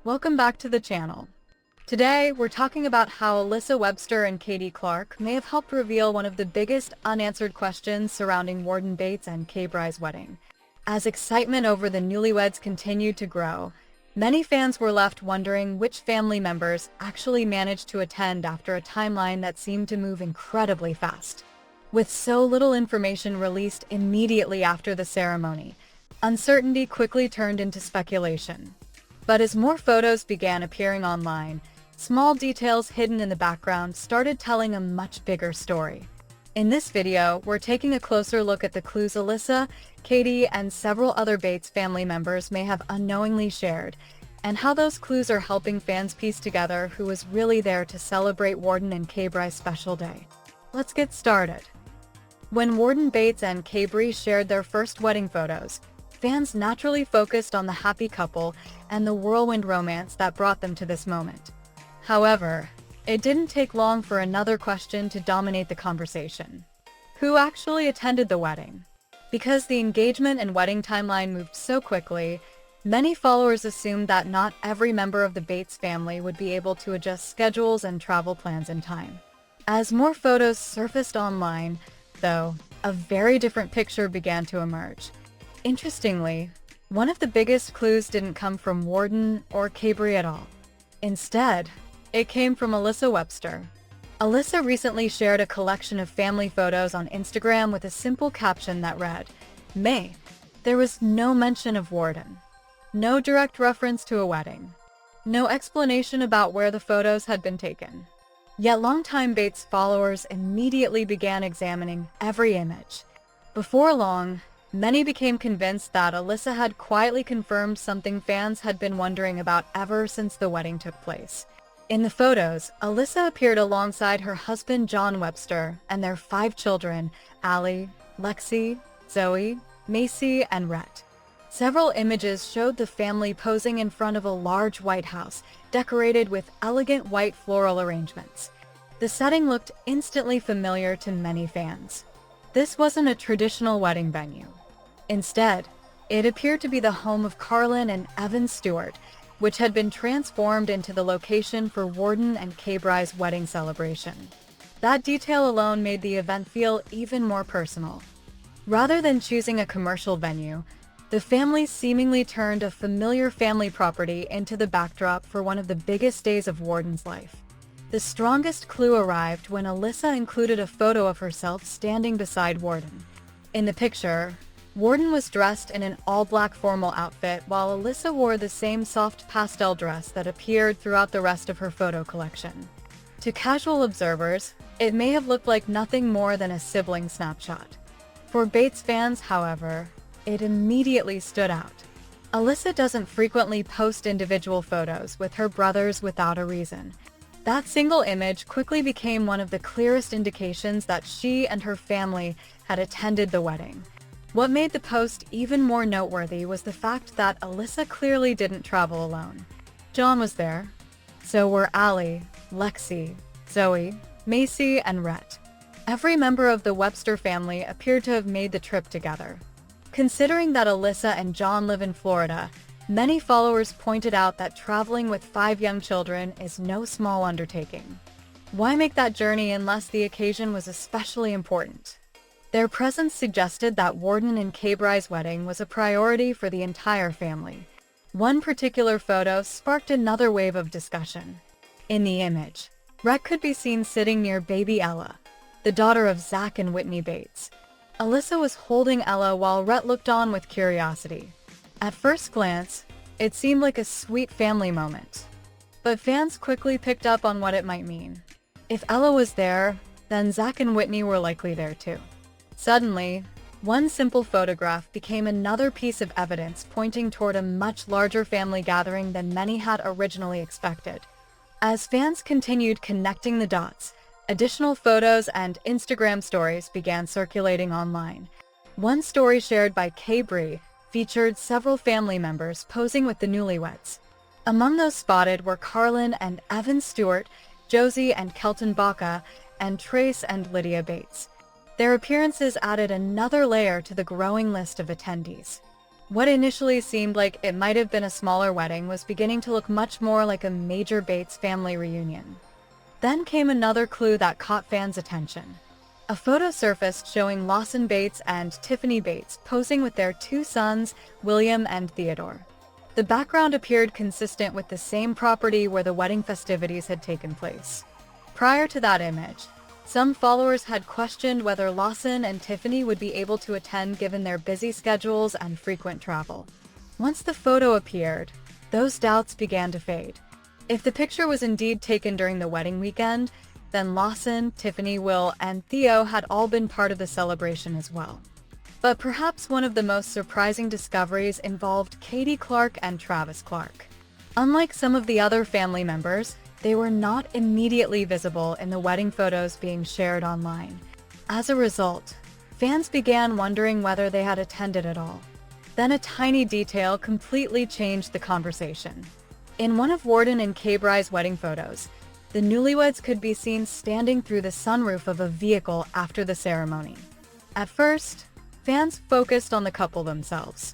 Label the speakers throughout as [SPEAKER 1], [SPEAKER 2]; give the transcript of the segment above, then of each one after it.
[SPEAKER 1] Welcome back to the channel. Today, we're talking about how Alyssa Webster and Katie Clark may have helped reveal one of the biggest unanswered questions surrounding Warden Bates and Kaybrie's wedding. As excitement over the newlyweds continued to grow, many fans were left wondering which family members actually managed to attend after a timeline that seemed to move incredibly fast. With so little information released immediately after the ceremony, uncertainty quickly turned into speculation. But as more photos began appearing online, small details hidden in the background started telling a much bigger story. In this video, we're taking a closer look at the clues Alyssa, Katie, and several other Bates family members may have unknowingly shared, and how those clues are helping fans piece together who was really there to celebrate Warden and Kaybrie's special day. Let's get started. When Warden Bates and Kaybrie shared their first wedding photos, fans naturally focused on the happy couple and the whirlwind romance that brought them to this moment. However, it didn't take long for another question to dominate the conversation. Who actually attended the wedding? Because the engagement and wedding timeline moved so quickly, many followers assumed that not every member of the Bates family would be able to adjust schedules and travel plans in time. As more photos surfaced online, though, a very different picture began to emerge. Interestingly, one of the biggest clues didn't come from Warden or Kaybrie at all. Instead, it came from Alyssa Webster. Alyssa recently shared a collection of family photos on Instagram with a simple caption that read, "May." There was no mention of Warden, no direct reference to a wedding, no explanation about where the photos had been taken. Yet longtime Bates followers immediately began examining every image. Before long, many became convinced that Alyssa had quietly confirmed something fans had been wondering about ever since the wedding took place. In the photos, Alyssa appeared alongside her husband John Webster and their 5 children, Allie, Lexi, Zoe, Macy, and Rhett. Several images showed the family posing in front of a large White House, decorated with elegant white floral arrangements. The setting looked instantly familiar to many fans. This wasn't a traditional wedding venue. Instead, it appeared to be the home of Carlin and Evan Stewart, which had been transformed into the location for Warden and Kaybrie's wedding celebration. That detail alone made the event feel even more personal. Rather than choosing a commercial venue, the family seemingly turned a familiar family property into the backdrop for one of the biggest days of Warden's life. The strongest clue arrived when Alyssa included a photo of herself standing beside Warden. In the picture, Warden was dressed in an all-black formal outfit, while Alyssa wore the same soft pastel dress that appeared throughout the rest of her photo collection. To casual observers, it may have looked like nothing more than a sibling snapshot. For Bates fans, however, it immediately stood out. Alyssa doesn't frequently post individual photos with her brothers without a reason. That single image quickly became one of the clearest indications that she and her family had attended the wedding. What made the post even more noteworthy was the fact that Alyssa clearly didn't travel alone. John was there. So were Allie, Lexi, Zoe, Macy, and Rhett. Every member of the Webster family appeared to have made the trip together. Considering that Alyssa and John live in Florida, many followers pointed out that traveling with 5 young children is no small undertaking. Why make that journey unless the occasion was especially important? Their presence suggested that Warden and Kaybrie's wedding was a priority for the entire family. One particular photo sparked another wave of discussion. In the image, Rhett could be seen sitting near baby Ella, the daughter of Zach and Whitney Bates. Alyssa was holding Ella while Rhett looked on with curiosity. At first glance, it seemed like a sweet family moment. But fans quickly picked up on what it might mean. If Ella was there, then Zach and Whitney were likely there too. Suddenly, one simple photograph became another piece of evidence pointing toward a much larger family gathering than many had originally expected. As fans continued connecting the dots, additional photos and Instagram stories began circulating online. One story shared by Kaybrie featured several family members posing with the newlyweds. Among those spotted were Carlin and Evan Stewart, Josie and Kelton Baca, and Trace and Lydia Bates. Their appearances added another layer to the growing list of attendees. What initially seemed like it might have been a smaller wedding was beginning to look much more like a major Bates family reunion. Then came another clue that caught fans' attention. A photo surfaced showing Lawson Bates and Tiffany Bates posing with their two sons, William and Theodore. The background appeared consistent with the same property where the wedding festivities had taken place. Prior to that image, some followers had questioned whether Lawson and Tiffany would be able to attend given their busy schedules and frequent travel. Once the photo appeared, those doubts began to fade. If the picture was indeed taken during the wedding weekend, then Lawson, Tiffany, Will, and Theo had all been part of the celebration as well. But perhaps one of the most surprising discoveries involved Katie Clark and Travis Clark. Unlike some of the other family members, they were not immediately visible in the wedding photos being shared online. As a result, fans began wondering whether they had attended at all. Then a tiny detail completely changed the conversation. In one of Warden and Kaybrie's wedding photos, the newlyweds could be seen standing through the sunroof of a vehicle after the ceremony. At first, fans focused on the couple themselves.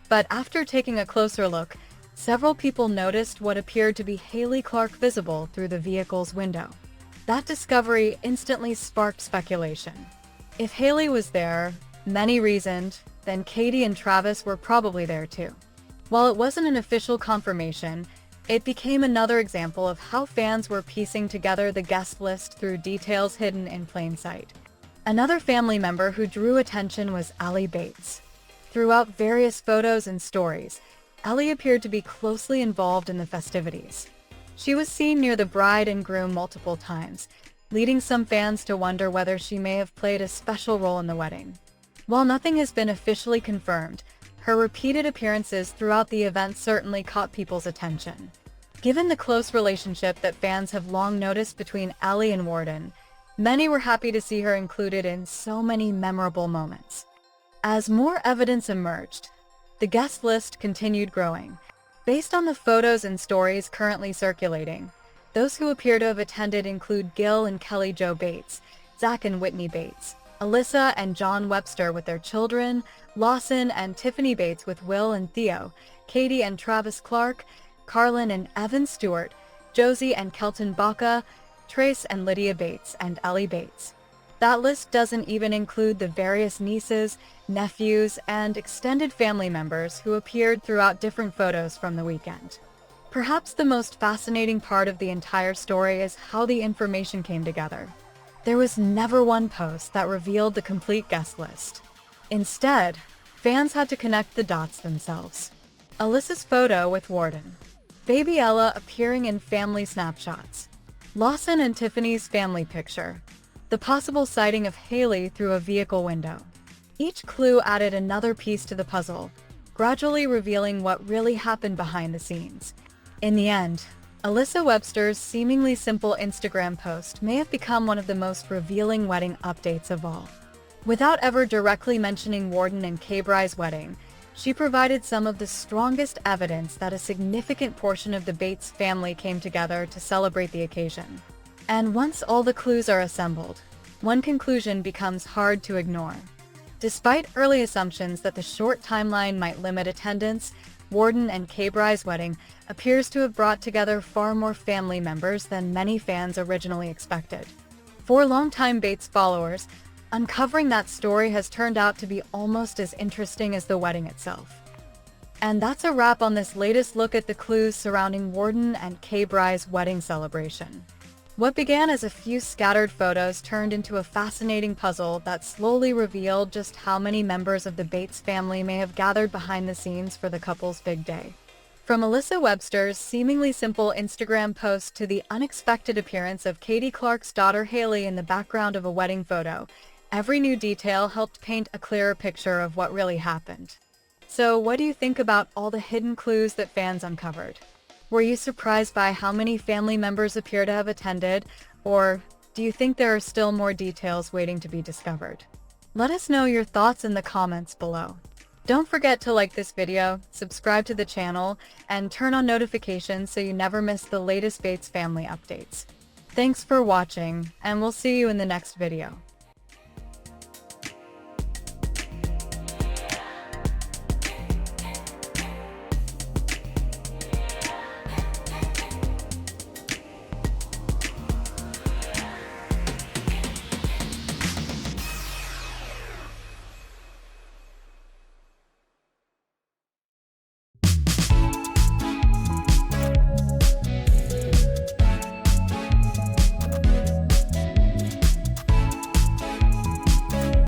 [SPEAKER 1] But after taking a closer look, several people noticed what appeared to be Haley Clark visible through the vehicle's window. That discovery instantly sparked speculation. If Haley was there, many reasoned, then Katie and Travis were probably there too. While it wasn't an official confirmation, it became another example of how fans were piecing together the guest list through details hidden in plain sight. Another family member who drew attention was Allie Bates. Throughout various photos and stories, Allie appeared to be closely involved in the festivities. She was seen near the bride and groom multiple times, leading some fans to wonder whether she may have played a special role in the wedding. While nothing has been officially confirmed, her repeated appearances throughout the event certainly caught people's attention. Given the close relationship that fans have long noticed between Allie and Warden, many were happy to see her included in so many memorable moments. As more evidence emerged, the guest list continued growing. Based on the photos and stories currently circulating, those who appear to have attended include Gil and Kelly Jo Bates, Zach and Whitney Bates, Alyssa and John Webster with their children, Lawson and Tiffany Bates with Will and Theo, Katie and Travis Clark, Carlin and Evan Stewart, Josie and Kelton Baca, Trace and Lydia Bates, and Ellie Bates. That list doesn't even include the various nieces, nephews, and extended family members who appeared throughout different photos from the weekend. Perhaps the most fascinating part of the entire story is how the information came together. There was never one post that revealed the complete guest list. Instead, fans had to connect the dots themselves. Alyssa's photo with Warden, baby Ella appearing in family snapshots, Lawson and Tiffany's family picture, the possible sighting of Haley through a vehicle window. Each clue added another piece to the puzzle, gradually revealing what really happened behind the scenes. In the end, Alyssa Webster's seemingly simple Instagram post may have become one of the most revealing wedding updates of all. Without ever directly mentioning Warden and Kaybrie's wedding, she provided some of the strongest evidence that a significant portion of the Bates family came together to celebrate the occasion. And once all the clues are assembled, one conclusion becomes hard to ignore. Despite early assumptions that the short timeline might limit attendance, Warden and Kaybrie's wedding appears to have brought together far more family members than many fans originally expected. For longtime Bates followers, uncovering that story has turned out to be almost as interesting as the wedding itself. And that's a wrap on this latest look at the clues surrounding Warden and Kaybrie's wedding celebration. What began as a few scattered photos turned into a fascinating puzzle that slowly revealed just how many members of the Bates family may have gathered behind the scenes for the couple's big day. From Alyssa Webster's seemingly simple Instagram post to the unexpected appearance of Katie Clark's daughter Haley in the background of a wedding photo, every new detail helped paint a clearer picture of what really happened. So what do you think about all the hidden clues that fans uncovered? Were you surprised by how many family members appear to have attended, or do you think there are still more details waiting to be discovered? Let us know your thoughts in the comments below. Don't forget to like this video, subscribe to the channel, and turn on notifications so you never miss the latest Bates family updates. Thanks for watching, and we'll see you in the next video.